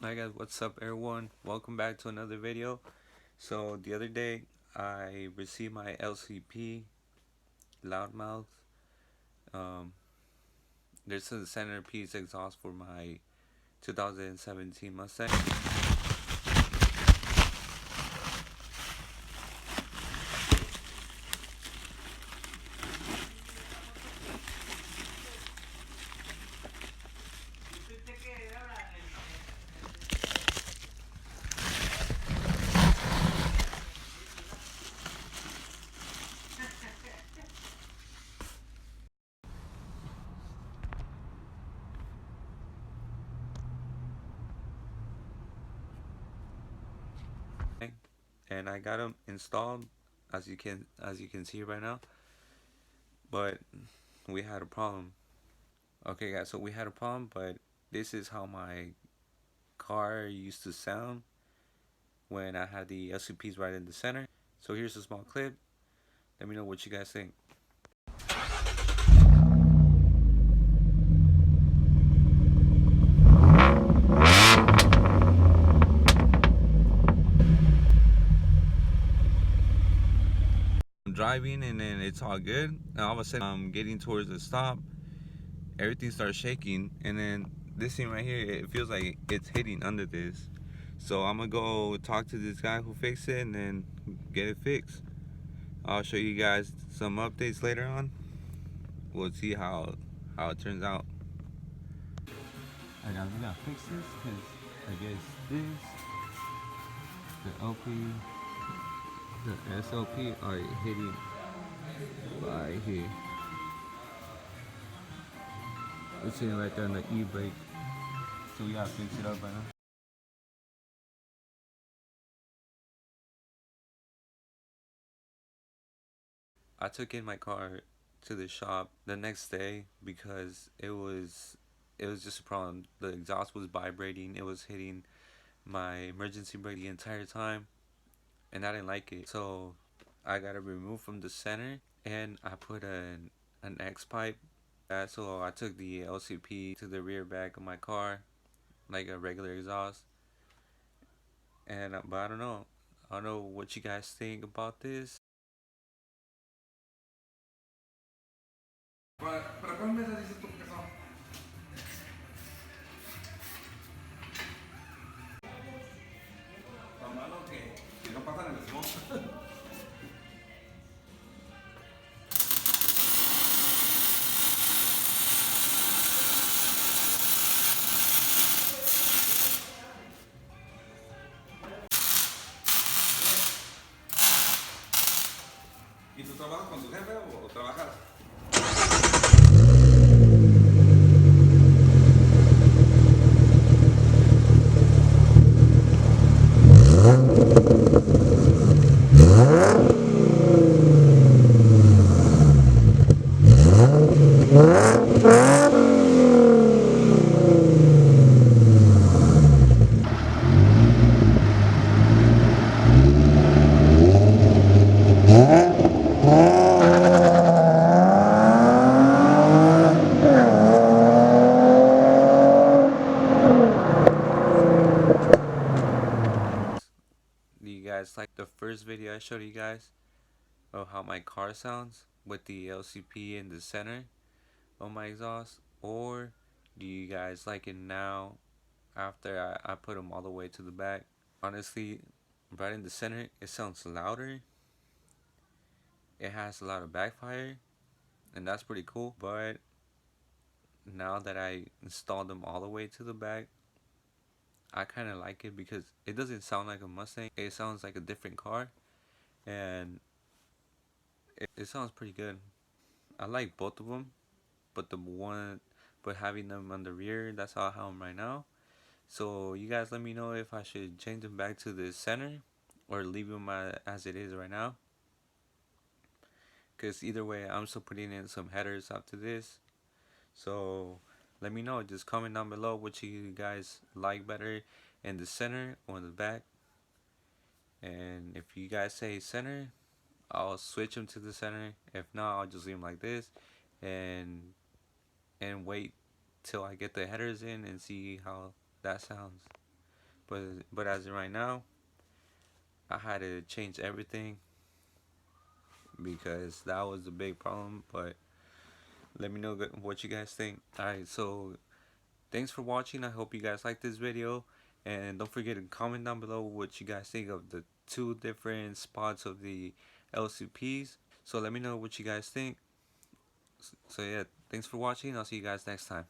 Hi guys, what's up everyone? Welcome back to another video. So the other day I received my LCP loudmouth. Um, this is a centerpiece exhaust for my 2017 Mustang. And I got them installed as you can see right now. But we had a problem. Okay guys, so we had a problem, but this is how my car used to sound when I had the LCPs right in the center. So here's a small clip. Let me know what you guys think. I'm driving and then it's all good. And all of a sudden I'm getting towards the stop. Everything starts shaking, and then this thing right here, it feels like it's hitting under this. So I'm gonna go talk to this guy who fixed it and then get it fixed. I'll show you guys some updates later on. We'll see how it turns out. Alright guys, we gotta fix this because I guess this, the LP, the SLP are hitting right here. It's hitting right there on the E-brake. So we gotta fix it up right now. I took in my car to the shop the next day because it was just a problem. The exhaust was vibrating. It was hitting my emergency brake the entire time, and I didn't like it. So I got it removed from the center, and I put an X pipe. So I took the LCP to the rear back of my car, like a regular exhaust. And but I don't know. I don't know what you guys think about this. ¿Para cuál mesa dices tú que son? Tan malo que no pasan el smoke. ¿Y tú trabajas con tu jefe o trabajas? Do you guys like the first video I showed you guys of how my car sounds with the LCP in the center of my exhaust? Or do you guys like it now after I put them all the way to the back? Honestly, right in the center, it sounds louder. It has a lot of backfire, and that's pretty cool. But now that I installed them all the way to the back, I kind of like it because it doesn't sound like a Mustang. It sounds like a different car, and it sounds pretty good. I like both of them, but but having them on the rear, that's how I have them right now. So you guys let me know if I should change them back to the center or leave them as it is right now. Because either way, I'm still putting in some headers after this. So let me know. Just comment down below what you guys like better in the center or in the back. And if you guys say center, I'll switch them to the center. If not, I'll just leave them like this, and wait till I get the headers in and see how that sounds. but as of right now, I had to change everything because that was the big problem. But let me know what you guys think. Alright, so thanks for watching. I hope you guys like this video, and don't forget to comment down below what you guys think of the two different spots of the LCPs. So let me know what you guys think. So yeah, thanks for watching. I'll see you guys next time.